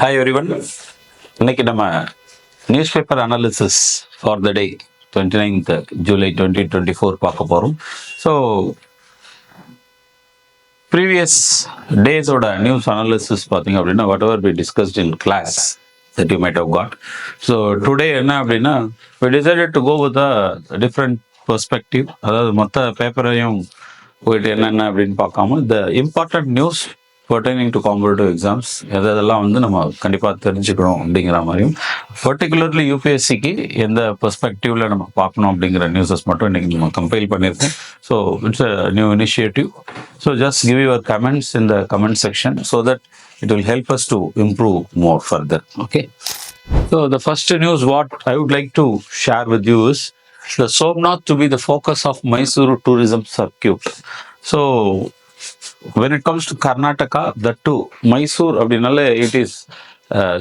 Hi everyone. இன்னைக்கு நம்ம news paper analysis for the day 29th July 2024 பார்க்க போகிறோம். ஸோ ப்ரீவியஸ் டேஸோட நியூஸ் அனாலிசிஸ் பார்த்தீங்க அப்படின்னா whatever be discussed in class that you might have got. So today என்ன அப்படின்னா we decided to go with a different perspective. அதாவது மொத்த பேப்பரையும் போயிட்டு என்னென்ன அப்படின்னு பார்க்காம the important news pertaining to competitive exams எதெல்லாம் வந்து நம்ம கண்டிப்பாக தெரிஞ்சுக்கணும் அப்படிங்கிற மாதிரியும் பர்டிகுலர்லி யூபிஎஸ்சிக்கு எந்த பெர்ஸ்பெக்டிவ்ல நம்ம பார்க்கணும் அப்படிங்கிற நியூஸஸ் மட்டும் இன்னைக்கு நம்ம கம்பைல் பண்ணியிருக்கோம். So it's a new initiative. So just give your comments in the comment section so that it will help us to improve more further. Okay. So the first news what I would like to share with you is the Somnath to be the focus of Mysuru tourism circuit. So when it comes to Karnataka, that too, Mysore abdinale it is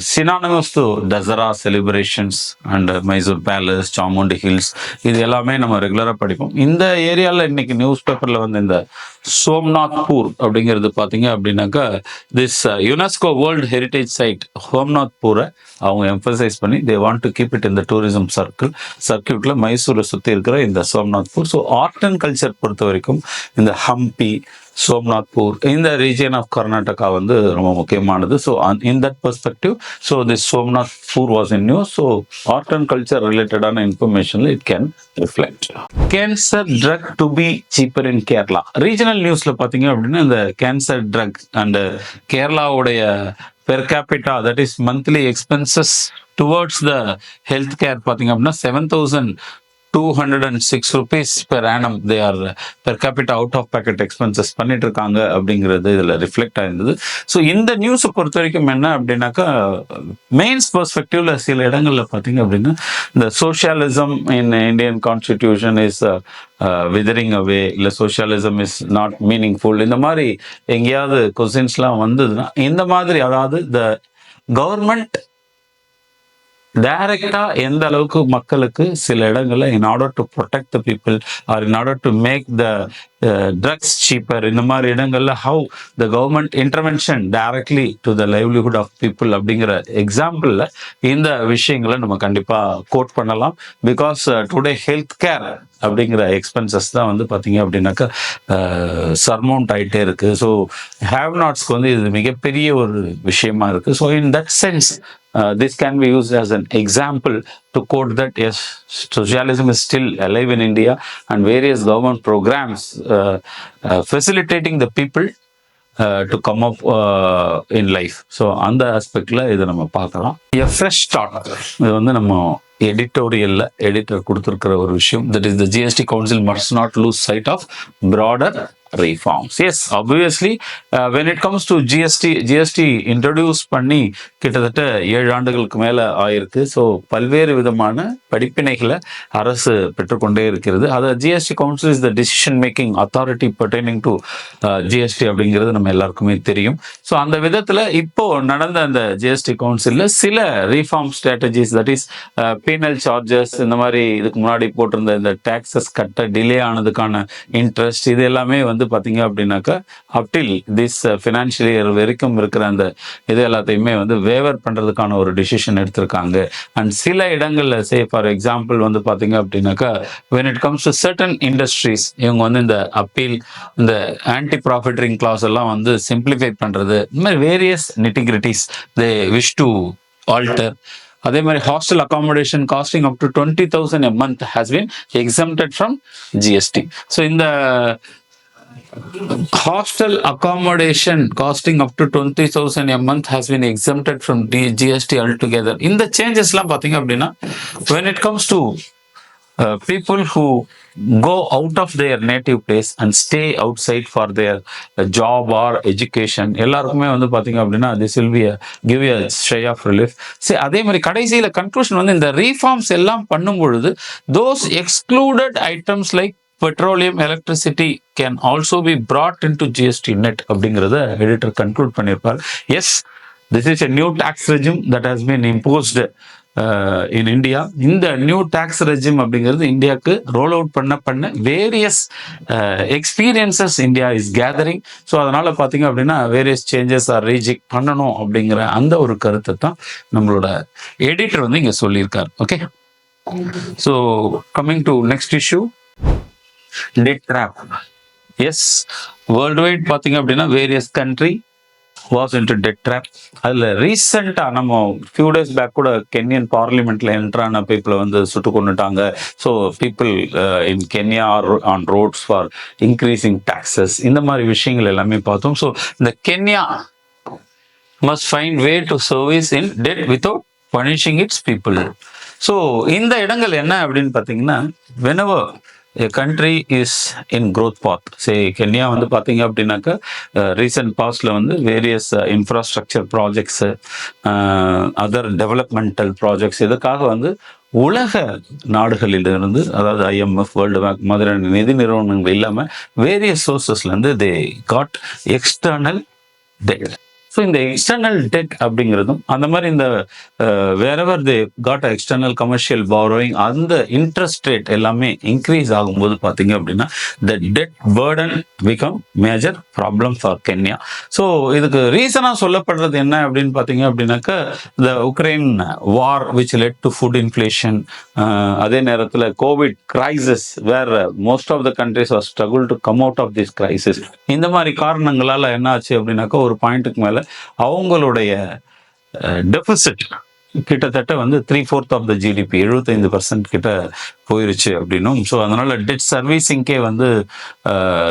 synonymous to Dasara celebrations and Mysore Palace, Chamundi Hills. இது எல்லாமே நம்ம ரெகுலராக படிப்போம். இந்த ஏரியாவில் இன்னைக்கு news பேப்பரில் வந்து இந்த சோம்நாத்பூர் அப்படிங்கிறது பார்த்தீங்க அப்படின்னாக்கா this UNESCO world heritage site சோம்நாத்பூரை அவங்க எம்பசைஸ் பண்ணி they want to keep it இந்த டூரிசம் சர்க்கியூட்டில் மைசூரை சுற்றி இருக்கிற இந்த Somnathpur. So art and culture பொறுத்த வரைக்கும் இந்த ஹம்பி, சோம்நாத்பூர் இந்த ரீஜியன் ஆஃப் கர்நாடகா வந்து ரொம்ப முக்கியமானது. So in that perspective so this Somnathpur was in news. So art and culture ரிலேட்டடான இன்ஃபர்மேஷன்ல it can reflect. Cancer drug to be cheaper in Kerala. Regional நியூஸ்ல பார்த்தீங்க அப்படின்னா இந்த கேன்சர் ட்ரக் அண்ட் கேரளாவுடைய per capita that is monthly expenses towards the health care பார்த்தீங்க அப்படின்னா 7,206 rupees per annum they are per capita out of pocket expenses பண்ணிட்டு இருக்காங்க அப்படிங்கிறது இதில் ரிஃப்ளெக்ட் ஆயிருந்தது. ஸோ இந்த நியூஸை பொறுத்த வரைக்கும் என்ன அப்படின்னாக்கா மெயின்ஸ் பெர்ஸ்பெக்டிவ்ல சில இடங்களில் பார்த்தீங்க அப்படின்னா இந்த socialism in Indian constitution is withering away, இல்லை சோஷியலிசம் இஸ் நாட் மீனிங்ஃபுல், இந்த மாதிரி எங்கேயாவது கொஸ்டின்ஸ்லாம் வந்ததுன்னா இந்த மாதிரி அதாவது த கவர்மெண்ட் டைரக்டா எந்த அளவுக்கு மக்களுக்கு சில இடங்கள்ல in order to protect the people or in order to make the drugs cheaper, இந்த மாதிரி இடங்கள்ல how the government intervention directly to the livelihood of people அப்படிங்கிற எக்ஸாம்பிள்ல இந்த விஷயங்களை நம்ம கண்டிப்பா கோட் பண்ணலாம். பிகாஸ் டுடே ஹெல்த் கேர் அப்படிங்கிற எக்ஸ்பென்சஸ் தான் வந்து பார்த்தீங்க அப்படின்னாக்கா சர்மௌண்ட் ஆகிட்டே இருக்கு. ஸோ ஹேவ் நாட்ஸ்க்கு வந்து இது மிகப்பெரிய ஒரு விஷயமா இருக்கு. So in that sense this can be used as an example to quote that yes, socialism is still alive in India and various government programs facilitating the people to come up in life. So அந்த ஆஸ்பெக்ட்ல இதை நம்ம பார்க்கலாம். A fresh start இது வந்து நம்ம எடிட்டோரியல்ல editor கொடுத்திருக்கிற ஒரு விஷயம். that is the GST Council must not lose sight of broader reforms. Yes, obviously when it comes to GST introduce பண்ணி கிட்டத்தட்ட 7 ஆண்டுகளுக்கு மேல ஆயிருக்கு. ஸோ பல்வேறு விதமான படிப்பினைகளை அரசு பெற்றுக்கொண்டே இருக்கிறது. அது GST council is the decision making authority pertaining to GST அப்படிங்கிறது நம்ம எல்லாருக்குமே தெரியும். ஸோ அந்த விதத்துல இப்போ நடந்த அந்த ஜிஎஸ்டி கவுன்சில்ல சில reform strategies that is penal charges, இந்த மாதிரி இதுக்கு முன்னாடி போட்டிருந்த இந்த டாக்ஸஸ் கட்ட டிலே ஆனதுக்கான இன்ட்ரெஸ்ட், இது எல்லாமே வந்து பார்த்தீங்க அப்படின்னாக்கா அப்டில் திஸ் ஃபினான்ஷியல் இயர் வரைக்கும் இருக்கிற அந்த இது எல்லாத்தையுமே வந்து வேவர் பண்றதுக்கான ஒரு டிசிஷன் எடுத்திருக்காங்க. அண்ட் சில இடங்கள்ல சே ஃபார் எக்ஸாம்பிள் வந்து பார்த்தீங்க அப்படின்னாக்கா when it comes to certain industries இவங்க வந்து இந்த அப்பீல், இந்த ஆன்டி ப்ராஃபிட்டரிங் கிளாஸ் எல்லாம் வந்து சிம்பிளிஃபை பண்றது, இந்த மாதிரி various nitty gritties they wish to alter. அதே மாதிரி hostel accommodation costing up to 20,000 a month has been exempted from GST. ஸோ இந்த hostel accommodation costing up to 20,000 a month has been exempted from GST altogether. இந்த சேஞ்சஸ்லாம் பார்த்தீங்க அப்படின்னா when it comes to people who go out of their native place and stay outside for their job or education எல்லாருக்குமே வந்து பார்த்தீங்க அப்படின்னா this will be give you a stray of relief. சரி, அதே மாதிரி கடைசியில் கன்க்ளூஷன் வந்து இந்த ரீஃபார்ம்ஸ் எல்லாம் பண்ணும் பொழுது those excluded items like petroleum, electricity can also be brought into GST net அப்படிங்கிறத எடிட்டர் கன்க்ளூட் பண்ணியிருப்பார். Yes, this is a new tax regime that has been imposed in India. இந்த நியூ டாக்ஸ் ரெஜிம் அப்படிங்கிறது இந்தியாவுக்கு roll out பண்ண various experiences India is gathering. So அதனால பார்த்தீங்க அப்படின்னா various changes R reject பண்ணணும் அப்படிங்கிற அந்த ஒரு கருத்தை தான் நம்மளோட எடிட்டர் வந்து இங்கே சொல்லியிருக்காரு. Okay, so coming to next issue, debt trap. Yes, world wide பார்த்தீங்க அப்படின்னா various country was into debt trap. அதில் ரீசெண்டாக நம்ம ஃபியூ டேஸ் பேக் கூட கென்யன் பார்லிமெண்ட்ல என்ட்ரான பீப்புளை வந்து சுட்டு கொண்டுட்டாங்க. So people in Kenya are on roads for increasing taxes, இந்த மாதிரி விஷயங்கள் எல்லாமே பார்த்தோம். ஸோ இந்த Kenya must find way to service in debt without punishing its people. So இந்த இடங்கள் என்ன அப்படின்னு பார்த்தீங்கன்னா, whenever a country is in growth path, say Kenya வந்து பார்த்தீங்க அப்படின்னாக்கா ரீசெண்ட் பாஸ்ட்ல வந்து various infrastructure projects, other developmental projects, இதுக்காக வந்து உலக நாடுகளிலிருந்து, அதாவது IMF, வேர்ல்டு பேங்க் மாதிரியான நிதி நிறுவனங்கள் இல்லாமல் வேரியஸ் சோர்சஸ்லேருந்து they got external debt. So இந்த எக்ஸ்டர்னல் டெட் அப்படிங்கிறதும் அந்த மாதிரி இந்த வேறெவர் they got external commercial borrowing, அந்த இன்ட்ரெஸ்ட் ரேட் எல்லாமே இன்க்ரீஸ் ஆகும்போது பார்த்தீங்க அப்படின்னா the debt burden become major problem for Kenya. So இதுக்கு ரீசனாக சொல்லப்படுறது என்ன அப்படின்னு பார்த்தீங்க அப்படின்னாக்கா the Ukraine war which led to food inflation, அதே நேரத்தில் Covid crisis where most of the countries are struggle to come out of this crisis. இந்த மாதிரி காரணங்களால் என்ன ஆச்சு அப்படின்னாக்கா ஒரு பாயிண்ட்டுக்கு மேலே அவங்களுடைய டெபிசிட் கிட்டத்தட்ட வந்து 3/4 ஆஃப் த ஜிடிபி, 75% கிட்ட போயிருச்சு அப்படின்னும். ஸோ அதனால டெட் சர்வீசிங்கே வந்து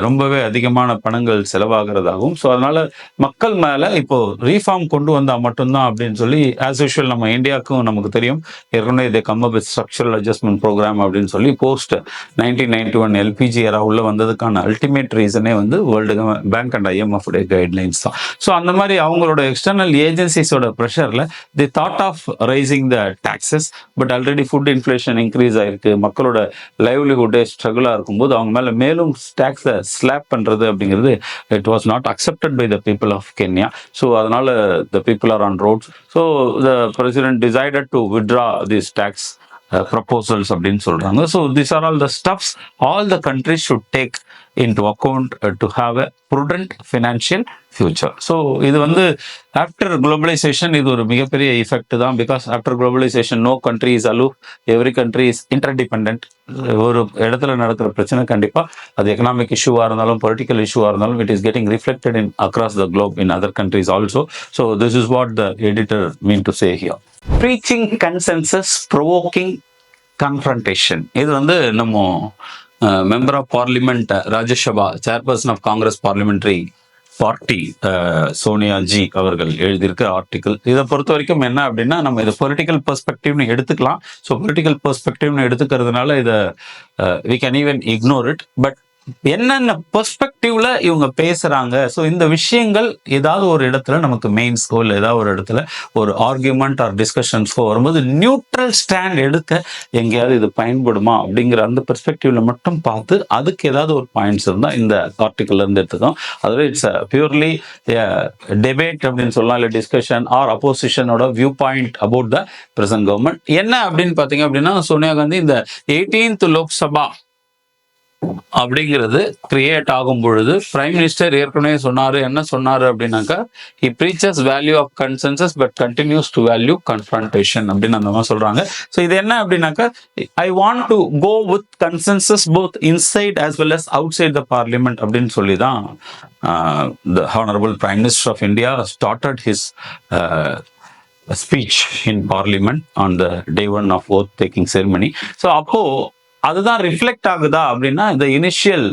ரொம்பவே அதிகமான பணங்கள் செலவாகிறதாகவும், ஸோ அதனால மக்கள் மேலே இப்போ ரீஃபார்ம் கொண்டு வந்தால் மட்டும்தான் அப்படின்னு சொல்லி, ஆஸ் யூஷுவல் நம்ம இந்தியாவுக்கும் நமக்கு தெரியும் ஏற்கனவே இதை come up with structural adjustment programme அப்படின்னு சொல்லி போஸ்ட் 1991 LPG எரா உள்ள வந்ததுக்கான அல்டிமேட் ரீசனே வந்து வேர்ல்டு பேங்க் அண்ட் IMF உடைய கைட்லைன்ஸ் தான். ஸோ அந்த மாதிரி அவங்களோட எக்ஸ்டர்னல் ஏஜென்சிஸோட ப்ரெஷரில் the thought of raising the taxes, but already food inflation increase ஆயிருக்கு, மக்களோட லைவ்லிஹுட்டே ஸ்ட்ரகிளாக இருக்கும்போது அவங்க மேலே மேலும் டேக்ஸை ஸ்லாப் பண்ணுறது அப்படிங்கிறது it was not accepted by the people of Kenya. So அதனால the people are on roads. So the president decided to withdraw this tax proposals அப்படின்னு சொல்றாங்க. So these are all the stuffs all the countries should take into account to have a prudent financial future. So இது வந்து after globalisation இது ஒரு மிகப்பெரிய effect தான். Because after globalisation no country is aloof, every country is interdependent. ஒரு இடத்துல நடக்கிற பிரச்சனை கண்டிப்பாக அது எக்கனாமிக் இஷ்யூவாக இருந்தாலும் பொலிட்டிக்கல் இஷ்யூவாக இருந்தாலும் it is getting reflected in across the globe in other countries also. So this is what the editor mean to say here. Breaching consensus provoking confrontation. இது வந்து நம்ம member of parliament Rajya Sabha chairperson of Congress parliamentary party Sonia ji அவர்கள் எழுதியிருக்க article. இதை பொறுத்த வரைக்கும் என்ன அப்படின்னா, நம்ம இதை பொலிட்டிக்கல் பெர்ஸ்பெக்டிவ்னு எடுத்துக்கலாம். ஸோ பொலிட்டிக்கல் பெர்ஸ்பெக்டிவ்னு எடுத்துக்கிறதுனால இதை we can even ignore it. But என்னென்ன பெர்ஸ்பெக்டிவ்ல இவங்க பேசுறாங்க, ஸோ இந்த விஷயங்கள் ஏதாவது ஒரு இடத்துல நமக்கு மெயின்ஸ்கோ இல்லை ஏதாவது ஒரு இடத்துல ஒரு ஆர்கியூமெண்ட் ஆர் டிஸ்கஷன்ஸ்கோ வரும்போது நியூட்ரல் ஸ்டாண்ட் எடுக்க எங்கேயாவது இது பயன்படுமா அப்படிங்கிற அந்த பெர்ஸ்பெக்டிவ்ல மட்டும் பார்த்து அதுக்கு ஏதாவது ஒரு பாயிண்ட்ஸ் இருந்தால் இந்த ஆர்டிக்கல்ல இருந்து எடுத்துக்கோம். அதுவே இட்ஸ் பியூர்லி டெபேட் அப்படின்னு சொல்லலாம், இல்லை டிஸ்கஷன் ஆர் அப்போசிஷனோட viewpoint about the present government. என்ன அப்படின்னு பார்த்தீங்க அப்படின்னா, சோனியா காந்தி இந்த 18th லோக்சபா அப்படிங்கிறது கிரியேட் ஆகும் பொழுது பிரைம் மினிஸ்டர் ஏற்கனவே சொன்னாரு. என்ன சொன்னாரு அப்படின்னாக்கா, he preaches value of consensus but continues to value confrontation அப்படின்னு அந்த மாதிரி சொல்றாங்க. ஸோ இது என்ன அப்படின்னாக்கா, I want to go with consensus both inside as well as outside the parliament அப்படின்னு சொல்லி தான் the honorable prime minister of India started his speech in parliament on the day one of oath taking ceremony. So அப்போ அதுதான் reflect ஆகுதா அப்படின்னா, இந்த initial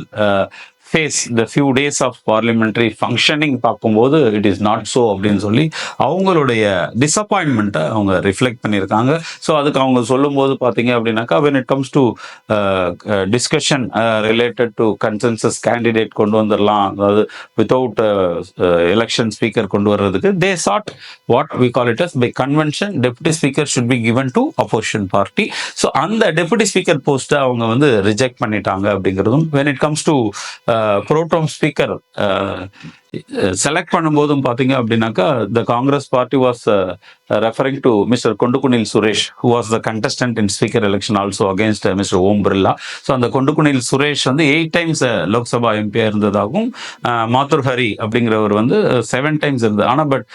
phase the few days of parliamentary functioning பார்க்கும்போது it is not so அப்படின்னு சொல்லி அவங்களுடைய டிசப்பாயின்மெண்ட்டை அவங்க ரிஃப்ளெக்ட் பண்ணியிருக்காங்க. ஸோ அதுக்கு அவங்க சொல்லும்போது பார்த்தீங்க அப்படின்னாக்கா, when it comes to discussion related to consensus candidate கொண்டு வந்துடலாம், அதாவது வித்தவுட் எலெக்ஷன் ஸ்பீக்கர் கொண்டு வர்றதுக்கு they said what we call it as by convention deputy speaker should be given to opposition party. So அந்த டெபுட்டி ஸ்பீக்கர் போஸ்ட்டை அவங்க வந்து reject பண்ணிட்டாங்க அப்படிங்கிறதும், when it comes to protem speaker select பண்ணும்போதும் பார்த்தீங்க அப்படின்னாக்கா the Congress party was referring to mister Kodikunnil Suresh who was the contestant in speaker election also against mister Om Birla. So அந்த கொண்டுகுனில் சுரேஷ் வந்து 8 times லோக்சபா எம்பியா இருந்ததாகவும் மாத்துர் ஹரி அப்படிங்கிறவர் வந்து 7 times இருந்தது. ஆனால் but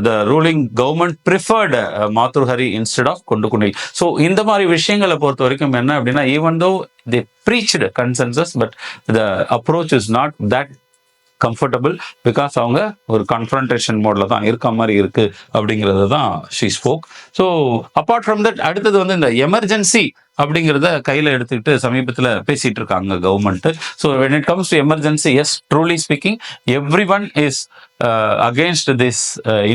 the ruling government preferred Bhartruhari instead of Kodikunnil. So இந்த மாதிரி விஷயங்களை பொறுத்த வரைக்கும் என்ன அப்படின்னா, even though they preached consensus, but the approach is not that comfortable because அவங்க ஒரு கன்ஃபரன்டேஷன் மோட்ல தான் இருக்க மாதிரி இருக்கு அப்படிங்கிறது தான் she spoke. So apart from that அடுத்தது வந்து இந்த எமர்ஜென்சி அப்படிங்கிறத கையில் எடுத்துக்கிட்டு சமீபத்தில் பேசிட்டு இருக்காங்க government. So when it comes to emergency, yes truly speaking every one is against this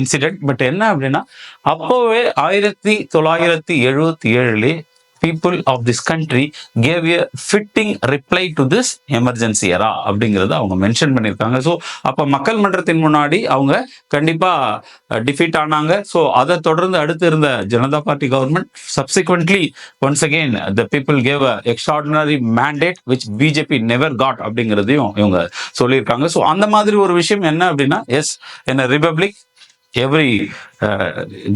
incident. But என்ன அப்படின்னா, அப்போவே 1977 people of this country gave a fitting reply to this emergency era அப்படிங்கிறத அவங்க மென்ஷன் பண்ணியிருக்காங்க. ஸோ அப்போ மக்கள் மன்றத்தின் முன்னாடி அவங்க கண்டிப்பா டிஃபீட் ஆனாங்க. ஸோ அதை தொடர்ந்து அடுத்து இருந்த Janata party government subsequently once again the people gave a extraordinary mandate which BJP never got அப்படிங்கிறதையும் இவங்க சொல்லியிருக்காங்க. ஸோ அந்த மாதிரி ஒரு விஷயம் என்ன அப்படின்னா, yes in republic every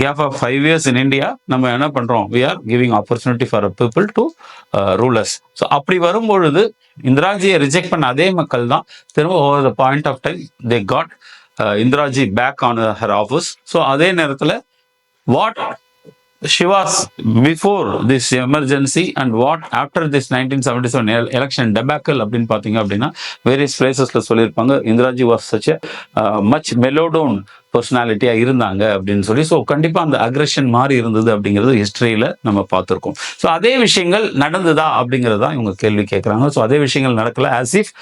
gap of 5 years in India நம்ம என்ன பண்றோம், we are giving opportunity for people to rule us. So அப்படி வரும்பொழுது இந்திராஜியை ரிஜெக்ட் பண்ண அதே மக்கள் தான் திரும்ப over the point of time they got Indira ji back on her office. So அதே நேரத்தில் what she was before this emergency and what after this 1977 election debacle அப்படின்னு பார்த்தீங்க அப்படின்னா வேரியஸ் பிளேசஸ்ல சொல்லியிருப்பாங்க Indira ji was such a much mellowed பர்சனாலிட்டியா இருந்தாங்க அப்படின்னு சொல்லி. ஸோ கண்டிப்பா அந்த அக்ரெஷன் மாறி இருந்தது அப்படிங்கிறது ஹிஸ்டரியில நம்ம பார்த்துருக்கோம். ஸோ அதே விஷயங்கள் நடந்ததா அப்படிங்கிறதா இவங்க கேள்வி கேட்குறாங்க. ஸோ அதே விஷயங்கள் நடக்கல. As if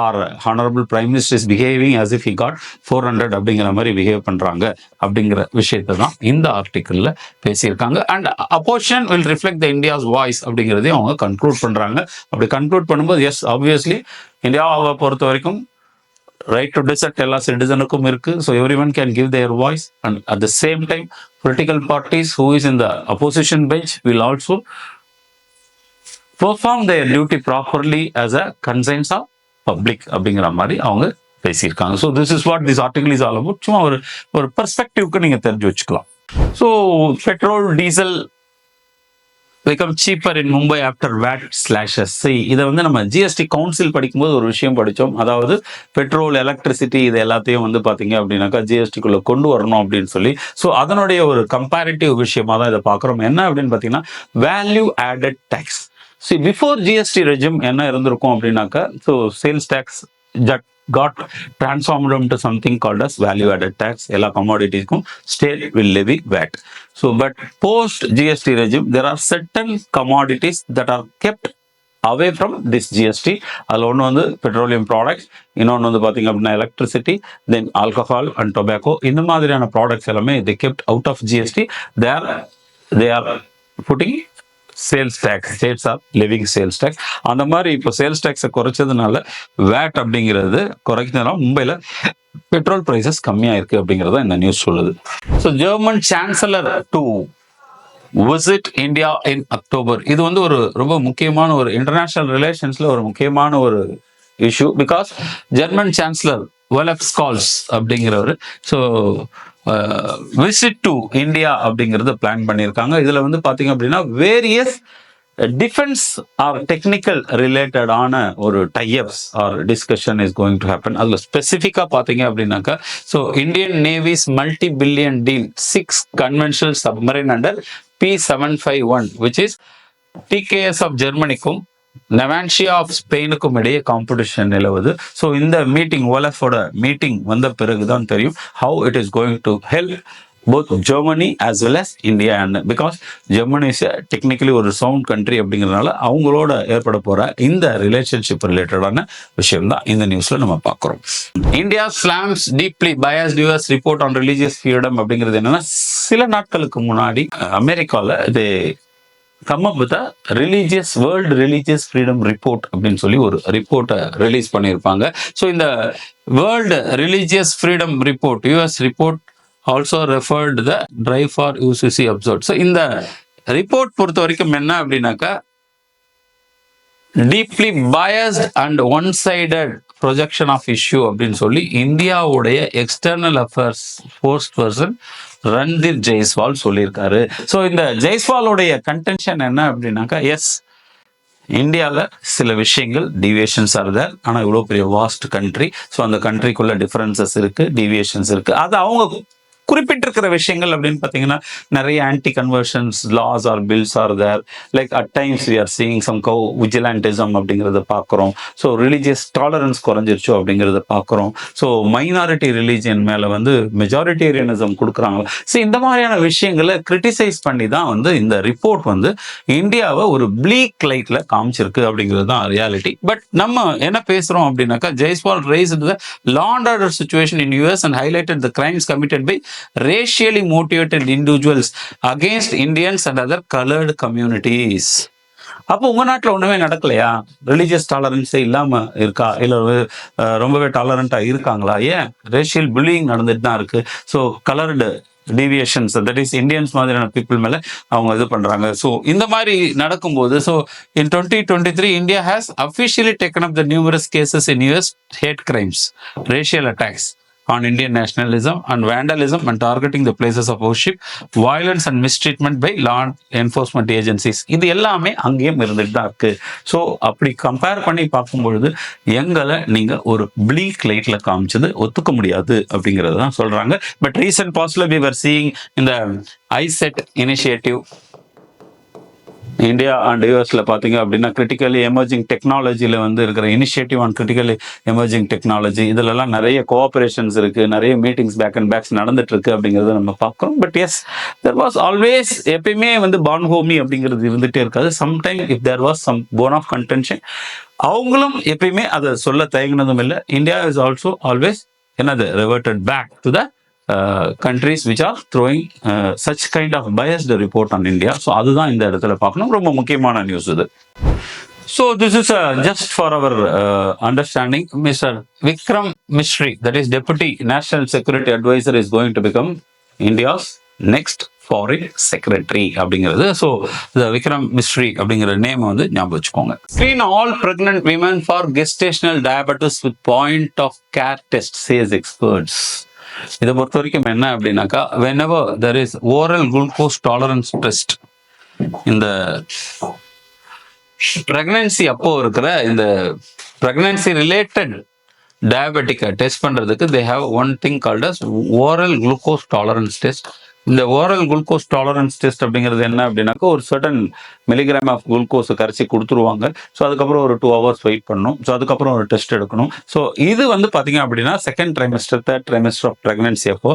our honourable prime minister is behaving as if he got 400 அப்படிங்கிற மாதிரி பிஹேவ் பண்றாங்க அப்படிங்கிற விஷயத்தை தான் இந்த ஆர்டிக்கிள்ல பேசியிருக்காங்க. And opposition will reflect the India's voice அப்படிங்கிறதையும் அவங்க கன்க்ளூட் பண்றாங்க. அப்படி கன்க்ளூட் பண்ணும்போது எஸ் ஆப்வியஸ்லி இந்தியாவை பொறுத்த வரைக்கும் ரைட் டு டிசென்ட் எல்லா சிட்டிசனுக்கும் இருக்கு. So every one can give their voice and at the same time political parties who is in the opposition bench will also perform their duty properly as a concerns of public அப்படிங்கிற மாதிரி அவங்க பேசியிருக்காங்க. So this is what this article is all about. சும்மா ஒரு பெர்ஸ்பெக்டிவ்க்கு நீங்க தெரிஞ்சு வச்சுக்கலாம். So petrol diesel become cheaper in Mumbai after VAT/SC. இதை வந்து நம்ம ஜிஎஸ்டி கவுன்சில் படிக்கும்போது ஒரு விஷயம் படித்தோம். அதாவது பெட்ரோல், எலக்ட்ரிசிட்டி இது எல்லாத்தையும் வந்து பார்த்தீங்க அப்படின்னாக்கா ஜிஎஸ்டிக்குள்ளே கொண்டு வரணும் அப்படின்னு சொல்லி. ஸோ அதனுடைய ஒரு கம்பேரிட்டிவ் விஷயமா தான் இதை பார்க்குறோம். என்ன அப்படின்னு பார்த்தீங்கன்னா value added tax. See before GST regime என்ன இருந்திருக்கும் அப்படின்னாக்கா, so sales tax got transformed into something called as value added tax. எல்லா commoditiesக்கும் state will levy VAT. So but post GST regime there are certain commodities that are kept away from this GST. அதில் ஒன்று வந்து petroleum products, இன்னொன்று வந்து பார்த்தீங்க அப்படின்னா electricity, then alcohol and tobacco. இந்த மாதிரியான ப்ராடக்ட்ஸ் எல்லாமே they kept out of GST. they are putting sales tax, states are levying sales tax. அந்த மாதிரி இப்போ சேல்ஸ் டேக்ஸை குறைச்சதுனால வேட் அப்படிங்கிறது குறைக்கிறதுனால மும்பையில் பெட்ரோல் ப்ரைசஸ் கம்மியாக இருக்கு அப்படிங்கிறத இந்த நியூஸ் சொல்லுது. So German chancellor to visit India in October. இது வந்து ஒரு ரொம்ப முக்கியமான ஒரு இன்டர்நேஷனல் ரிலேஷன்ஸ்ல ஒரு முக்கியமான ஒரு issue. Because German chancellor Olaf Scholz அப்படிங்கிறவர் ஸோ விசிட் டு இந்தியா அப்படிங்கிறது பிளான் பண்ணியிருக்காங்க. இதுல வந்து பாத்தீங்க அப்படின்னா வேரியஸ் டிஃபென்ஸ் ஆர் டெக்னிக்கல் ரிலேட்டடான ஒரு types or discussion is going to happen. அதுல ஸ்பெசிஃபிக்கா பாத்தீங்க அப்படின்னாக்கா so Indian Navy's multi billion deal 6 conventional submarine under P751 which is TKS of ஜெர்மனிக்கும் நவான்ஷியா ஆஃப் ஸ்பெயினுக்கும் இடையே காம்படிஷன் நிலவுது. ஸோ இந்த மீட்டிங் ஒலஃபோட மீட்டிங் வந்த பிறகுதான் தெரியும் how it is going to help both Germany as well as India. Because Germany is technically ஒரு சவுண்ட் கண்ட்ரி அப்படிங்கிறதுனால அவங்களோட ஏற்பட போற இந்த ரிலேஷன்ஷிப் ரிலேட்டடான விஷயம் தான் இந்த நியூஸ்ல நம்ம பார்க்குறோம். India slams deeply biased US report on religious freedom அப்படிங்கிறது என்னன்னா, சில நாட்களுக்கு முன்னாடி அமெரிக்காவில் இது come up with a world religious freedom report அப்படின்னு சொல்லி ஒரு ரிப்போர்ட்டை ரிலீஸ் பண்ணியிருப்பாங்க. ஸோ இந்த world religious freedom report US report also referred the drive for UCC observe. So இந்த ரிப்போர்ட் பொறுத்த வரைக்கும் என்ன அப்படின்னாக்கா deeply biased and one-sided projection of issue அப்படின்னு சொல்லி இந்தியாவுடைய external affairs spokesperson Randhir Jaiswal சொல்லியிருக்காரு. ஸோ இந்த ஜெய்ஸ்வாலுடைய கன்டென்ஷன் என்ன அப்படின்னாக்கா, எஸ் இந்தியாவில் சில விஷயங்கள் டீவியேஷன்ஸ் ஆகுது, ஆனால் இவ்வளோ பெரிய வாஸ்ட் கண்ட்ரி, ஸோ அந்த கண்ட்ரிக்குள்ள டிஃபரன்சஸ் இருக்கு, டீவியேஷன்ஸ் இருக்கு. அது அவங்க குறிப்பிட்டிருக்கிற விஷயங்கள் அப்படின்னு பார்த்தீங்கன்னா நிறைய anti conversions laws or bills are there, like at times we are seeing some vigilantism அப்படிங்கிறத பார்க்குறோம். ஸோ ரிலீஜியஸ் டாலரன்ஸ் குறைஞ்சிருச்சோ அப்படிங்கிறத பார்க்குறோம். ஸோ மைனாரிட்டி ரிலீஜியன் மேலே வந்து மெஜாரிட்டேரியனிசம் கொடுக்குறாங்க. ஸோ இந்த மாதிரியான விஷயங்களை கிரிட்டிசைஸ் பண்ணி தான் வந்து இந்த ரிப்போர்ட் வந்து இந்தியாவை ஒரு ப்ளீக் லைட்ல காமிச்சிருக்கு அப்படிங்கிறது தான் ரியாலிட்டி. பட் நம்ம என்ன பேசுறோம் அப்படின்னாக்கா, Jaiswal raised the law and order situation in US and highlighted the crimes committed by racially motivated individuals against Indians and other colored communities. அப்போ உங்க நாட்டில் ஒண்ணுமே நடக்கலையா? ரிலீஜியஸ் டாலரன்ஸே இல்லாம இருக்கா? இல்ல ரொம்பவே டாலரண்டா இருக்காங்களா? ஏன் ரேஷியல் புல்லிங் நடந்துட்டு தான் இருக்கு. So coloured deviations, that is Indians மாதிரியான பீப்புள் மேல அவங்க இது பண்றாங்க. ஸோ இந்த மாதிரி நடக்கும்போது, so in 2023 India has officially taken up the numerous cases in US hate crimes, racial attacks on Indian nationalism and vandalism and targeting the places of worship, violence and mistreatment by law enforcement agencies. இது எல்லாமே அங்கேயும் இருந்துட்டு தான் இருக்கு. So அப்படி compare பண்ணி பார்க்கும்பொழுது எங்களை நீங்க ஒரு ப்ளீக் லைட்ல காமிச்சது ஒத்துக்க முடியாது அப்படிங்கிறது தான் சொல்றாங்க. பட் ரீசென்ட் பாஸ்ட்ல we were seeing இந்த ஐசெட் இனிஷியேட்டிவ் இந்தியா அண்ட் யூஎஸ்ல பார்த்தீங்க அப்படின்னா கிரிட்டிக்கலி எமர்ஜிங் டெக்னாலஜியில் வந்து இருக்கிற initiative on critically emerging technology, இதுலலாம் நிறைய கோஆபரேஷன்ஸ் இருக்கு, நிறைய மீட்டிங்ஸ் பேக் அண்ட் பேக்ஸ் நடந்துட்டு இருக்கு அப்படிங்கிறத நம்ம பார்க்குறோம். But yes, there was always, எப்பயுமே வந்து பான்ஹோமி அப்படிங்கிறது இருந்துகிட்டே இருக்காது. Sometime if there was some bone of contention, அவங்களும் எப்பயுமே அதை சொல்ல தயங்கினதும் இல்லை. இந்தியா இஸ் ஆல்சோ ஆல்வேஸ் என்னது reverted back to the countries which are throwing such kind of biased report on India. So அதுதான் இந்த இடத்துல பார்க்கணும். ரொம்ப முக்கியமான நியூஸ் இது. So this is just for our understanding. Mr. Vikram Misri, that is Deputy National Security Advisor, is going to become India's next foreign secretary அப்படிங்கிறது. So இந்த விக்ரம் மிஸ்ரி அப்படிங்கிற நேம் வந்து ஞாபகம் வச்சுக்கோங்க. Screen all pregnant women for gestational diabetes with point of care test, says experts. இதை பொறுத்த வரைக்கும் என்ன அப்படின்னாக்கா, whenever there is oral glucose tolerance test, இந்த பிரெக்னன்சி அப்போ இருக்கிற இந்த பிரெக்னன்சி ரிலேட்டட் டயபெட்டிக்கை டெஸ்ட் பண்றதுக்கு they have one thing called as oral glucose tolerance test. இந்த ஓரல் குளுக்கோஸ் டாலரன்ஸ் டெஸ்ட் அப்படிங்கிறது என்ன அப்படின்னாக்கா, ஒரு சர்டன் மில்லிகிராம் ஆஃப் குளுக்கோஸை கரைச்சி கொடுத்துருவாங்க. ஸோ அதுக்கப்புறம் ஒரு 2 hours வெயிட் பண்ணணும். ஸோ அதுக்கப்புறம் ஒரு டெஸ்ட் எடுக்கணும். ஸோ இது வந்து பார்த்தீங்க அப்படின்னா second trimester, third trimester of pregnancy அப்போ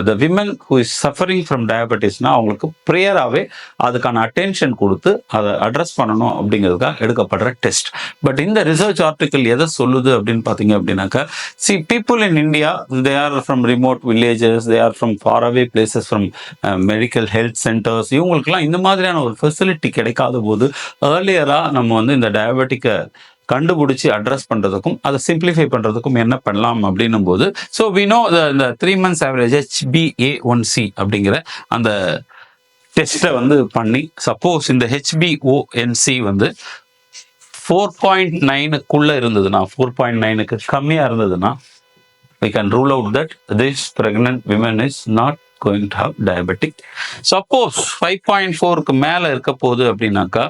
the women who is suffering from டயபெட்டிஸ்னா அவங்களுக்கு ப்ரேயராகவே அதுக்கான அட்டென்ஷன் கொடுத்து அதை அட்ரஸ் பண்ணணும் அப்படிங்கிறதுக்காக எடுக்கப்படுற டெஸ்ட். பட் இந்த ரிசர்ச் ஆர்டிக்கல் எதை சொல்லுது அப்படின்னு பார்த்தீங்க அப்படின்னாக்கா, see people in India, they are from remote villages, they are from far away place, from medical health centres, இவங்களுக்குலாம் இந்த மாதிரியான ஒரு ஃபெசிலிட்டி கிடைக்காத போது ஏர்லியராக நம்ம வந்து இந்த டயபெட்டிக்கை கண்டுபிடிச்சி அட்ரஸ் பண்றதுக்கும் அதை சிம்பிளிஃபை பண்றதுக்கும் என்ன பண்ணலாம் அப்படின்னும் போது, ஸோ வி நோ இந்த 3 months ஆவரேஜ் HbA1c அப்படிங்கிற அந்த டெஸ்ட்டை வந்து பண்ணி, சப்போஸ் இந்த HbA1c வந்து 4.9க்குள்ள இருந்ததுன்னா, 4.9க்கு கம்மியா இருந்ததுன்னா, we can rule out that this pregnant woman is not going to have diabetic. Suppose 5.4க்கு மேல இருக்க போகுது அப்படின்னாக்கா,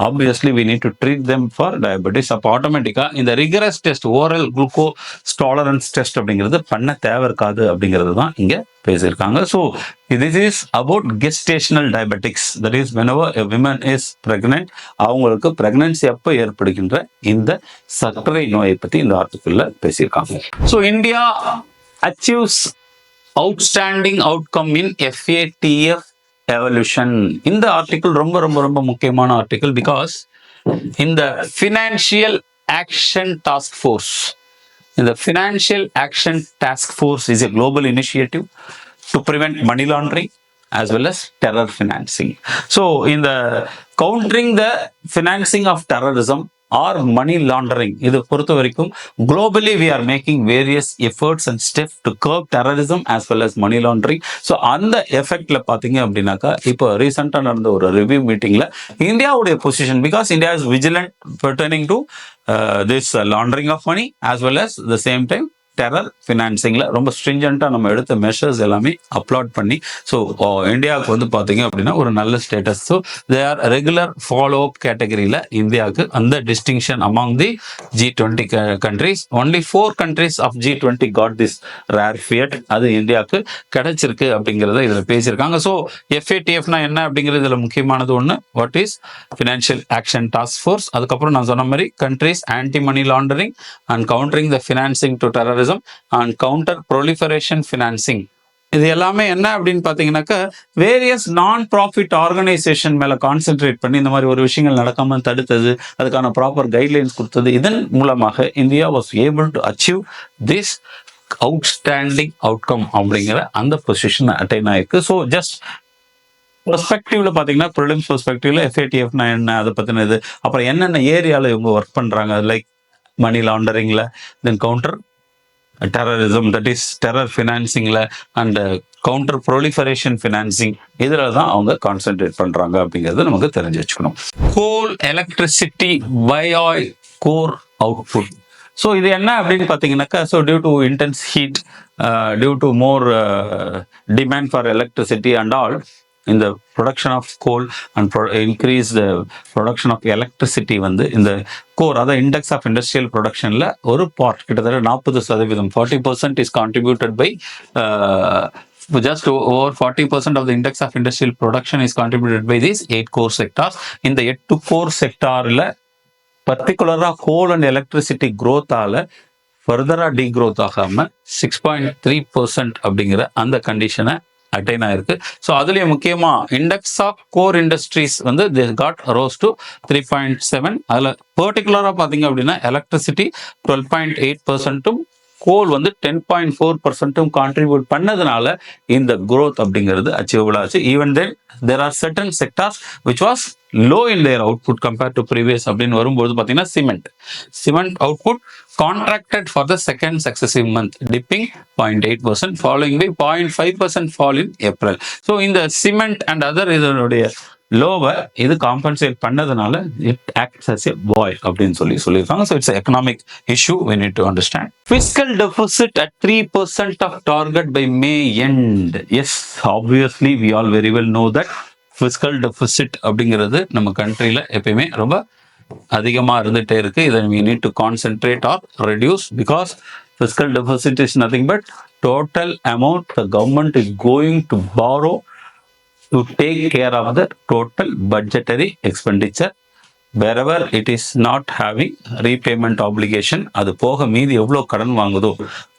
obviously we need to treat them for diabetes. அப்போ ஆட்டோமேட்டிக்கா இந்த rigorous test, oral glucose tolerance test அப்படிங்கிறது பண்ண தேவை இருக்காது அப்படிங்கிறது தான் இங்க பேசியிருக்காங்க. So this is about gestational diabetics, that is whenever a woman is pregnant, அவங்களுக்கு பிரெக்னன்சி அப்போ ஏற்படுகின்ற இந்த சர்க்கரை நோயை பத்தி இந்த ஆர்டிக்கிள்ல பேசியிருக்காங்க. So India achieves outstanding outcome in FATF evolution. இந்த ஆர்டிக்கிள் ரொம்ப ரொம்ப ரொம்ப முக்கியமான ஆர்டிக்கிள். பிகாஸ் இந்த ஃபினான்ஷியல் ஆக்ஷன் டாஸ்க் ஃபோர்ஸ், இந்த financial action task force is a global initiative to prevent money laundering as well as terror financing. So in the countering the financing of terrorism or money laundering. இது பொறுத்த வரைக்கும் globally we are making various efforts and steps to curb terrorism as well as money laundering. So அந்த எஃபெக்ட்ல பாத்தீங்க அப்படின்னாக்கா இப்போ ரீசெண்டா நடந்த ஒரு ரிவ்யூ மீட்டிங்ல இந்தியாவுடைய position, because India is vigilant pertaining to this laundering of money as well as the same time terror ஃபினான்சிங்ல ரொம்ப ஸ்ட்ரிஞ்சண்டா நம்ம எடுத்த மெஷர்ஸ் எல்லாமே அப்லோட் பண்ணி, ஸோ இந்தியாவுக்கு வந்து பாத்தீங்க அப்படின்னா ஒரு நல்ல status. So they are regular follow up கேட்டகரியில இந்தியாவுக்கு அந்த distinction among the G20 countries. Only 4 countries of G20 got this rare feat. அது இந்தியாவுக்கு கிடைச்சிருக்கு அப்படிங்கிறத இதுல பேசியிருக்காங்க. ஸோ FATFனா என்ன அப்படிங்கிறது இதுல முக்கியமானது ஒன்று, what is financial action task force. அதுக்கப்புறம் நான் சொன்ன மாதிரி countries anti money laundering and countering the financing to terrorism and counter proliferation financing. இது எல்லாமே என்ன அப்படின்னு பாத்தீங்கன்னாக்கா வேரியஸ் நான் ப்ராஃபிட் ஆர்கனைசேஷன் மேல கான்சென்ட்ரேட் பண்ணி இந்த மாதிரி ஒரு விஷயங்கள் நடக்காம தடுத்தது, அதுக்கான ப்ராப்பர் கைட்லைன்ஸ் கொடுத்தது. இதன் மூலமாக India was able to achieve this outstanding outcome அப்படிங்கிற அந்த பொசிஷன் அட்டைன் ஆயிருக்கு. ஸோ ஜஸ்ட் பெர்ஸ்பெக்டிவ்ல பாத்தீங்கன்னா ப்ரிலிம்ஸ் பெர்ஸ்பெக்டிவ்ல FATFனா என்ன, அதை பத்தினது, அப்புறம் என்னென்ன ஏரியால இவங்க ஒர்க் பண்றாங்க, லைக் மணி லாண்டரிங்ல, then counter terrorism, that is terror ஃபினான்சிங்ல, அண்ட் கவுண்டர் ப்ரொலிஃபரேஷன் ஃபினான்சிங், இதுல தான் அவங்க கான்சென்ட்ரேட் பண்றாங்க அப்படிங்கிறது நமக்கு தெரிஞ்சு வச்சுக்கணும். Coal, electricity, bio oil, core output. So இது என்ன அப்படின்னு பார்த்தீங்கன்னாக்கா, so due to intense heat, due to more demand for electricity and all, இந்த production of coal and increase the production of electricity வந்து இந்த கோர், அதாவது இண்டெக்ஸ் ஆஃப் இண்டஸ்ட்ரியல் ப்ரொடக்ஷன்ல ஒரு part, கிட்டத்தட்ட 40%, 40% is contributed by just over 40% of the index of industrial production is contributed by these 8 core sectors. இந்த 8 core sectorல பர்டிகுலரா goal and electricity growth-ஆல ஃபர்தரா டீக்ரோத் ஆகாம 6.3% அப்படிங்கிற அந்த கண்டிஷனை அட்டைன் ஆயிருக்கு. ஸோ அதுலயும் முக்கியமா இண்டெக்ஸ் ஆஃப் கோர் இண்டஸ்ட்ரீஸ் வந்து they got rose to 3.7. அதுல பர்டிகுலரா பாத்தீங்க அப்படின்னா எலக்ட்ரிசிட்டி 12.8%, கோல் வந்து 10.4% கான்ட்ரிபியூட் பண்ணதுனால இந்த growth அப்படிங்கிறது அச்சீவபிள் ஆச்சு. Even then there are certain sectors which was low in their output compared to previous அப்படின்னு வரும்போது பார்த்தீங்கன்னா cement output contracted for the second successive month, dipping 0.8%, following by 0.5% fall in April. So இந்த cement and other இதனுடைய lower இது compensate பண்ணதுனால it acts as a buoy அப்படின்னு சொல்லியிருக்காங்க. So it's economic issue we need to understand. Fiscal deficit at 3% of target by May end. Yes, obviously we all very well know that fiscal deficit அப்படிங்கிறது நம்ம கண்ட்ரியில எப்பயுமே ரொம்ப அதிகமா இருந்துட்டே இருக்கு. இதை we need to concentrate or reduce, because fiscal deficit is nothing but total amount the government is going to borrow to take care of the total budgetary expenditure wherever it is not having repayment obligation. அது போக மீதி எவ்வளவு கடன் வாங்குதோ,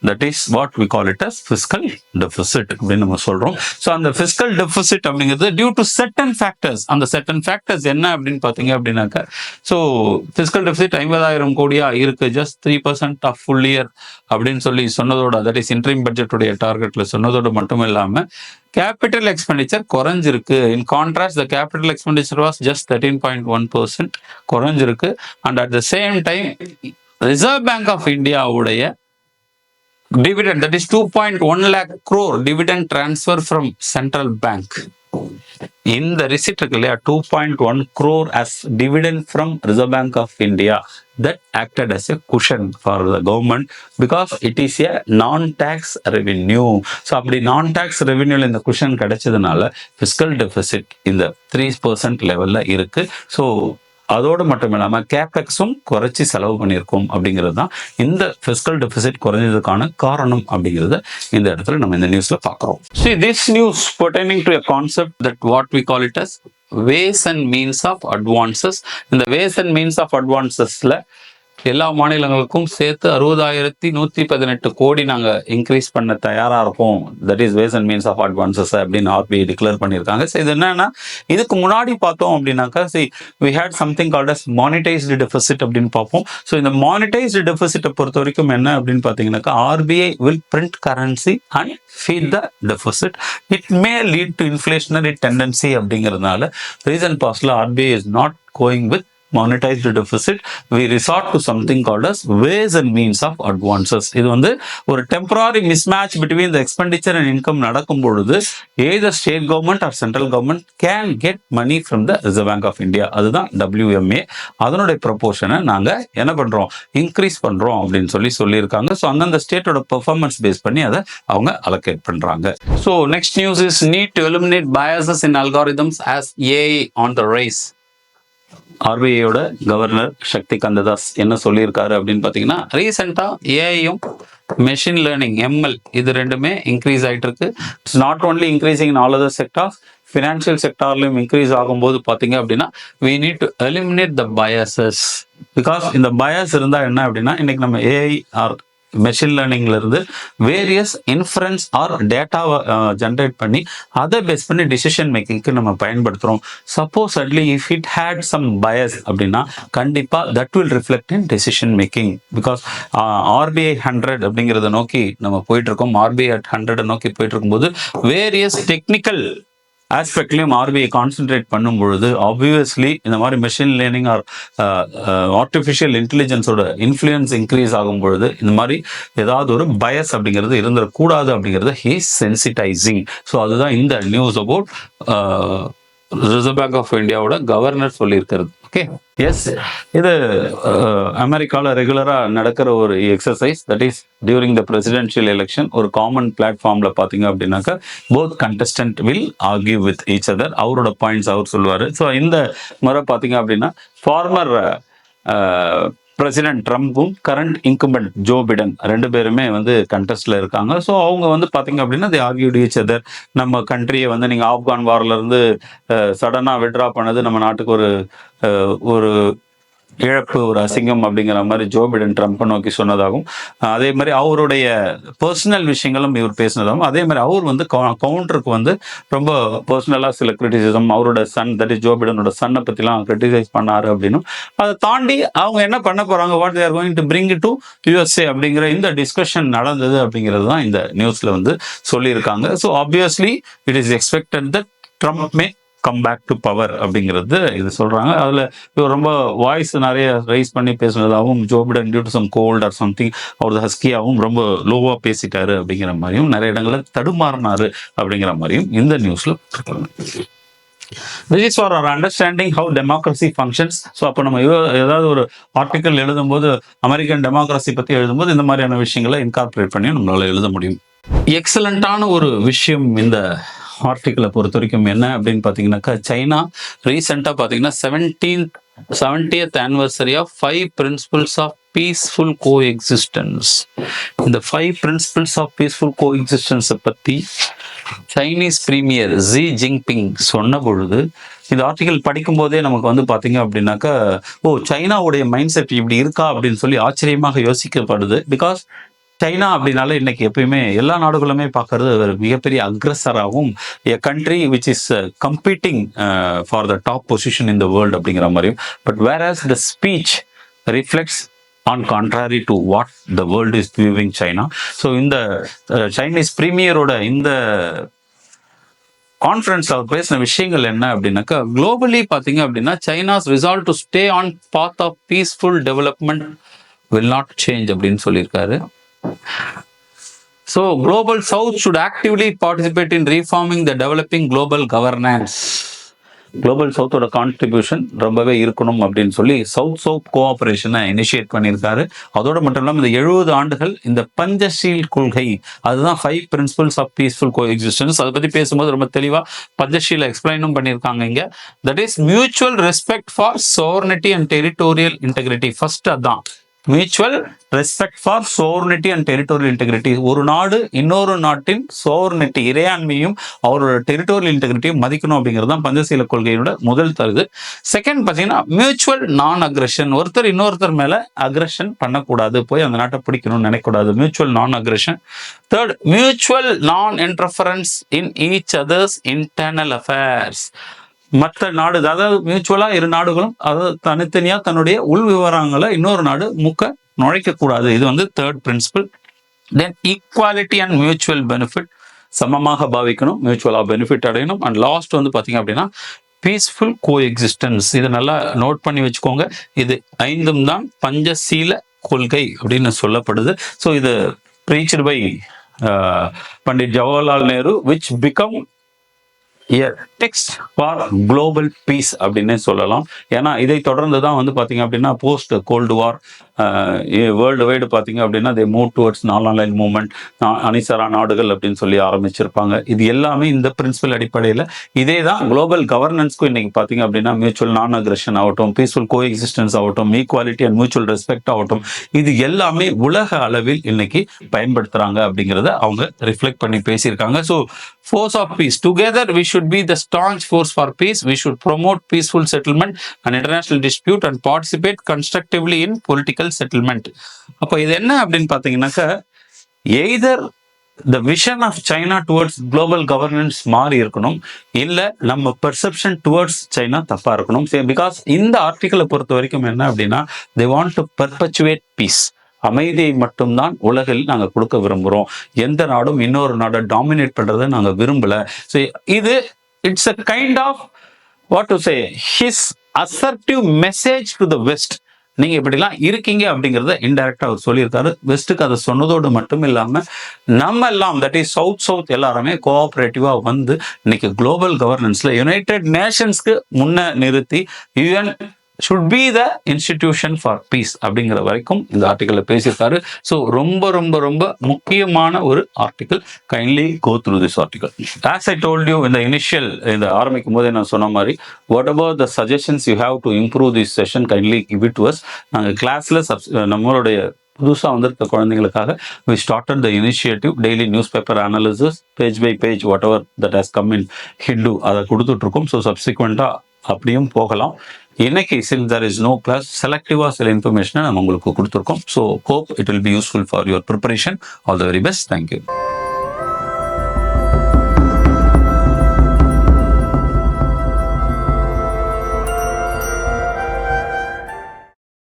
that is what we call it as fiscal deficit அப்படின்னு நம்ம சொல்றோம். So அந்த fiscal deficit அப்படிங்கிறது due to certain factors. அந்த certain factors என்ன அப்படின்னு பார்த்தீங்க அப்படின்னாக்கா, ஸோ fiscal deficit 50,000 கோடியா இருக்கு, ஜஸ்ட் 3% ஆஃப் ஃபுல் இயர் அப்படின்னு சொன்னதோட, தட் இஸ் இன்ட்ரீம் பட்ஜெட்டுடைய டார்கெட்ல சொன்னதோட மட்டும் இல்லாம கேபிட்டல் எக்ஸ்பெண்டிச்சர் குறைஞ்சிருக்கு. In contrast the capital expenditure was just 13.1% குறைஞ்சிருக்கு. And at the same time reserve bank of இந்தியாவுடைய dividend, that is 2.1 lakh crore dividend transfer from central bank. இந்த receipt இருக்கு இல்லையா, 2.1 crore as dividend from Reserve Bank of India, that acted as a cushion for the government because it is a non-tax revenue. So அப்படி non-tax revenue இந்த cushion கிடைச்சதுனால fiscal deficit இந்த 3% லெவல்ல இருக்கு. So அதோடு மட்டும் இல்லாம கேபெக்ஸும் குறைச்சி செலவு பண்ணியிருக்கோம் அப்படிங்கிறது தான் இந்த ஃபிஸ்கல் டெபிசிட் குறைஞ்சதுக்கான காரணம் அப்படிங்கிறத இந்த இடத்துல நம்ம இந்த நியூஸ்ல பார்க்கிறோம். See, this news pertaining to a concept that what we call it as ways and means of advances. இந்த ways and means of advancesல எல்லா மாநிலங்களுக்கும் சேர்த்து 60,118 கோடி நாங்க இன்க்ரீஸ் பண்ண தயாரா இருக்கோம். That is ways and means of advances அப்படின்னு RBI டிக்ளேர் பண்ணியிருக்காங்க. ஸோ இது என்னன்னா, இதுக்கு முன்னாடி பார்த்தோம் அப்படின்னாக்கா, we had something called as monetized deficit அப்படின்னு பார்ப்போம். ஸோ இந்த monetized deficit பொறுத்த வரைக்கும் என்ன அப்படின்னு பார்த்தீங்கன்னாக்கா, RBI will print currency and feed the deficit. It may lead to inflationary tendency அப்படிங்கிறதுனால recent பாஸ்ட்ல RBI is not going with monetized deficit, we resort to something called as ways and means of advances. இது வந்து ஒரு temporary mismatch between the expenditure and income நடக்கும் பொழுது either state government or central government can get money from the Reserve Bank of India. அதுதான் WMA. அதனுடைய ப்ரொபோர்ஷனை நாங்க என்ன பண்றோம், இன்க்ரீஸ் பண்றோம் அப்படின்னு சொல்லியிருக்காங்க. ஸோ அந்தந்த ஸ்டேட்டோட பெர்ஃபார்மன்ஸ் பேஸ் பண்ணி அதை அவங்க அலோகேட் பண்றாங்க. So next news is need to eliminate biases in algorithms as AI on the rise. ஆர்பிஐயோட கவர்னர் சக்தி கந்ததாஸ் என்ன சொல்லியிருக்காரு அப்படின்னு பார்த்தீங்கன்னா, ரீசெண்டாக ஏஐயும் மெஷின் லேர்னிங் எம்எல் இது ரெண்டுமே இன்க்ரீஸ் ஆகிட்டு இருக்கு. It's not only increasing in all other sectors, financial செக்டார்லையும் இன்க்ரீஸ் ஆகும்போது பார்த்தீங்க அப்படின்னா we need to eliminate the biases. Because இந்த பயஸ் இருந்தால் என்ன அப்படின்னா, இன்னைக்கு நம்ம ஏஐ ஆர் மெஷின் லேர்னிங்ல இருந்து வேரியஸ் இன்ஃபரன்ஸ் ஆர் டேட்டாவை ஜென்ரேட் பண்ணி அதை பேஸ் பண்ணி டிசிஷன் மேக்கிங்க்கு நம்ம பயன்படுத்துகிறோம். Suppose at least if it had some bias அப்படின்னா கண்டிப்பாக that will reflect in decision making. Because RBI 100 அப்படிங்கிறத நோக்கி நம்ம போயிட்டு இருக்கோம். ஆர்பிஐ அட் 100 நோக்கி போயிட்டு இருக்கும்போது வேரியஸ் டெக்னிக்கல் ஆஸ்பெக்ட்லையும் ஆர்பிஐ கான்சென்ட்ரேட் பண்ணும் பொழுது ஆப்வியஸ்லி இந்த மாதிரி மெஷின் லேர்னிங் ஆர் ஆர்டிஃபிஷியல் இன்டெலிஜென்ஸோட இன்ஃப்ளூயன்ஸ் இன்க்ரீஸ் ஆகும் பொழுது இந்த மாதிரி ஏதாவது ஒரு பயஸ் அப்படிங்கிறது இருந்துடக்கூடாது அப்படிங்கிறத ஹீஸ் சென்சிட்டைசிங். ஸோ அதுதான் இந்த news about Reserve bank of இந்தியாவோட கவர்னர் சொல்லியிருக்கிறது. ஓகே, எஸ், இது அமெரிக்காவில் ரெகுலராக நடக்கிற ஒரு exercise. That is during the presidential election ஒரு காமன் பிளாட்ஃபார்மில் பார்த்தீங்க அப்படின்னாக்கா both contestant will argue with each other. அவரோட பாயிண்ட்ஸ் அவர் சொல்லுவார். ஸோ இந்த முறை பார்த்தீங்க அப்படின்னா ஃபார்மர் பிரசிடென்ட் ட்ரம்ப்பும் கரண்ட் இன்கும்பென்ட் ஜோ பிடன் ரெண்டு பேருமே வந்து கண்டெஸ்ட்ல இருக்காங்க. ஸோ அவங்க வந்து பார்த்தீங்க அப்படின்னா தி ஆர்கியூட் ஈச் அதர். நம்ம கண்ட்ரியை வந்து நீங்கள் ஆப்கான் வார்ல இருந்து சடனாக விட்ரா பண்ணது நம்ம நாட்டுக்கு ஒரு இழப்பு, ஒரு அசிங்கம் அப்படிங்கிற மாதிரி ஜோ பிடன் ட்ரம்ப்பை நோக்கி சொன்னதாகவும், அதே மாதிரி அவருடைய பர்சனல் விஷயங்களும் இவர் பேசினதாகவும், அதே மாதிரி அவர் வந்து கவுண்டருக்கு வந்து ரொம்ப பர்சனலாக சில கிரிட்டிசிசம் அவரோட சன், தட் இஸ் ஜோ பிடனோட சன்னை பற்றிலாம் கிரிட்டிசைஸ் பண்ணாரு அப்படின்னும், அதை தாண்டி அவங்க என்ன பண்ண போறாங்க, what they're going to bring it to USA அப்படிங்கிற இந்த டிஸ்கஷன் நடந்தது அப்படிங்கிறது தான் இந்த நியூஸ்ல வந்து சொல்லியிருக்காங்க. So obviously it is expected that Trump may come back to power அப்படிங்கிறது இது சொல்றாங்க. அதுல இவர் ரொம்ப வாய்ஸ் நிறைய ரைஸ் பண்ணி பேசுனதாகவும், Joe Biden due to some cold or something அவரது ஹஸ்கியாவும் ரொம்ப லோவா பேசிட்டாரு அப்படிங்கிற மாதிரியும், நிறைய இடங்களில் தடுமாறினாரு அப்படிங்கிற மாதிரியும் இந்த நியூஸ்ல This is for our understanding how democracy functions. So அப்போ நம்ம ஏதாவது ஒரு ஆர்டிக்கல் எழுதும்போது அமெரிக்கன் டெமோக்ரஸி பற்றி எழுதும்போது இந்த மாதிரியான விஷயங்களை இன்கார்பரேட் பண்ணி நம்மளால எழுத முடியும். எக்ஸலண்டான ஒரு விஷயம் இந்த ஆர்டிக்கிளை பொறுத்த வரைக்கும் என்ன அப்படின்னு பார்த்தீங்கன்னாக்கா, சைனா ரீசெண்டாக பார்த்தீங்கன்னா 70th anniversary of 5 principles of peaceful coexistence. இந்த 5 principles ஆஃப் பீஸ்ஃபுல் கோ எக்ஸிஸ்டன்ஸை பற்றி சைனீஸ் பிரீமியர் ஜி ஜின்பிங் சொன்ன பொழுது இந்த ஆர்டிகல் படிக்கும் போதே நமக்கு வந்து பார்த்தீங்க அப்படின்னாக்கா, சைனாவுடைய மைண்ட் செட் இப்படி இருக்கா அப்படின்னு சொல்லி ஆச்சரியமாக யோசிக்கப்படுது. பிகாஸ் சைனா அப்படின்னால இன்னைக்கு எப்பயுமே எல்லா நாடுகளுமே பார்க்கறது ஒரு மிகப்பெரிய அக்ரஸராகவும், a country which is competing for the top position in the world அப்படிங்கிற மாதிரியும். But whereas the speech reflects on contrary to what the world is viewing China. So இந்த சைனீஸ் பிரீமியரோட இந்த கான்ஃபரன்ஸ் அவர் பேசின விஷயங்கள் என்ன அப்படின்னாக்கா, குளோபலி பார்த்தீங்க அப்படின்னா China's resolve to stay on path of peaceful development will not change அப்படின்னு சொல்லியிருக்காரு. So global south should actively participate in reforming the developing global governance. Global சவுத்தோட கான்ட்ரிபியூஷன் ரொம்பவே இருக்கணும் அப்படின்னு சொல்லி சவுத் கோஆபரேஷனை இனிஷியேட் பண்ணியிருக்காரு. அதோட மட்டும் இல்லாமல் இந்த 70 ஆண்டுகள் இந்த பஞ்சஷீல் கொள்கை, அதுதான் 5 principles of peaceful coexistence. அதை பற்றி பேசும்போது ரொம்ப தெளிவாக பஞ்சஷீல எக்ஸ்பிளைனும் பண்ணியிருக்காங்க இங்க. That is mutual respect for sovereignty and territorial integrity. First அதான் mutual respect for sovereignty and territorial integrity. ஒரு நாடு இன்னொரு நாட்டின் சோவர்னிட்டி, இறையாண்மையும் அவரோட டெரிட்டோரியல் இன்டெகிரிட்டியும் மதிக்கணும் அப்படிங்கிறது தான் பஞ்சசீல கொள்கையோட முதல் தருது. செகண்ட் பார்த்தீங்கன்னா மியூச்சுவல் நான் அக்ரெஷன். ஒருத்தர் இன்னொருத்தர் மேல அக்ரெஷன் பண்ணக்கூடாது, போய் அந்த நாட்டை பிடிக்கணும்னு நினைக்கக்கூடாது. மியூச்சுவல் நான் அக்ரெஷன். தேர்ட், மியூச்சுவல் நான் interference in each others internal affairs. மற்ற நாடு, அதாவது மியூச்சுவலா இரு நாடுகளும் அதாவது தனித்தனியா தன்னுடைய உள் விவரங்களை இன்னொரு நாடு நுழைக்க கூடாது. இது வந்து third principle. Then equality and mutual benefit, சமமாக பாவிக்கணும், மியூச்சுவலா பெனிஃபிட் அடையணும். அண்ட் லாஸ்ட் வந்து பாத்தீங்க அப்படின்னா பீஸ்ஃபுல் கோஎக்ஸிஸ்டன்ஸ். இதை நல்லா நோட் பண்ணி வச்சுக்கோங்க. இது 5ம் தான் பஞ்சசீல கொள்கை அப்படின்னு சொல்லப்படுது. ஸோ இது preached by Pandit Jawaharlal Nehru, which become a text for global peace அப்படின்னே சொல்லலாம். ஏன்னா இதை தொடர்ந்து தான் வந்து பார்த்தீங்க அப்படின்னா போஸ்ட் கோல்டு வார் வேர்ல்டு வைடு பார்த்தீங்க அப்படின்னா தே மூவ் டுவர்ட்ஸ் நான் ஆன்லைன் மூவ்மெண்ட், அணிசரா நாடுகள் அப்படின்னு சொல்லி ஆரம்பிச்சிருப்பாங்க. இது எல்லாமே இந்த பிரின்சிபல் அடிப்படையில் இதே தான் குளோபல் கவர்னன்ஸ்க்கும் இன்னைக்கு பார்த்தீங்க அப்படின்னா மியூச்சுவல் நான் அக்ரெஷன் ஆகட்டும், பீஸ்ஃபுல் கோ எக்ஸிஸ்டன்ஸ் ஆகட்டும், ஈக்குவாலிட்டி அண்ட் மியூச்சுவல் ரெஸ்பெக்ட் ஆகட்டும், இது எல்லாமே உலக அளவில் இன்னைக்கு பயன்படுத்துறாங்க அப்படிங்கிறத அவங்க ரிஃப்ளெக்ட் பண்ணி பேசியிருக்காங்க. So force of peace. Together we should be the staunch force for peace. We should promote peaceful settlement and international dispute and participate constructively in political settlement. அப்போ இது என்ன அப்படின்னு பார்த்தீங்கன்னாக்கா, either the vision of China towards global governance மாறி இருக்கணும், இல்லை நம்ம perception towards China தப்பா இருக்கணும். பிகாஸ் இந்த ஆர்டிக்கலை பொறுத்த வரைக்கும் என்ன அப்படின்னா, they want to perpetuate peace. அமைதியை மட்டும்தான் உலகில் நாங்கள் கொடுக்க விரும்புகிறோம். எந்த நாடும் இன்னொரு நாடை டாமினேட் பண்ணுறதை நாங்கள் விரும்பலை. ஸோ இது it's a kind of what to say his assertive message to the west. நீங்கள் இப்படிலாம் இருக்கீங்க அப்படிங்கிறத இன்டைரக்டாக அவர் சொல்லியிருக்காரு. வெஸ்ட்டுக்கு அதை சொன்னதோடு மட்டும் இல்லாமல் நம்ம எல்லாம் தட் இஸ் சவுத் எல்லாருமே கோஆப்ரேட்டிவாக வந்து இன்னைக்கு குளோபல் கவர்னன்ஸில் யுனைடெட் நேஷன்ஸ்க்கு முன்ன நிறுத்தி UN should be the institution for peace அப்படிங்கிற வரைக்கும் இந்த ஆர்டிக்கல்ல பேசியிருக்காரு. ஸோ ரொம்ப ரொம்ப ரொம்ப முக்கியமான ஒரு article. Kindly go through this article. As I told you இந்த இனிஷியல் இந்த ஆரம்பிக்கும் போதே நான் சொன்ன மாதிரி what about the suggestions you have to improve this session kindly give it to us. நாங்கள் கிளாஸ்ல நம்மளுடைய புதுசாக வந்திருக்க குழந்தைங்களுக்காக we started the initiative daily newspaper analysis page by page whatever that has come in Hindu அதை கொடுத்துட்ருக்கோம். So சப்சிக்வெண்ட்டாக அப்படியும் போகலாம். இன்னைக்கு since there is no class, செலக்டிவாக சில இன்ஃபர்மேஷனை நம்ம உங்களுக்கு கொடுத்துருக்கோம். So hope it will be useful for your preparation. All the very best. Thank you.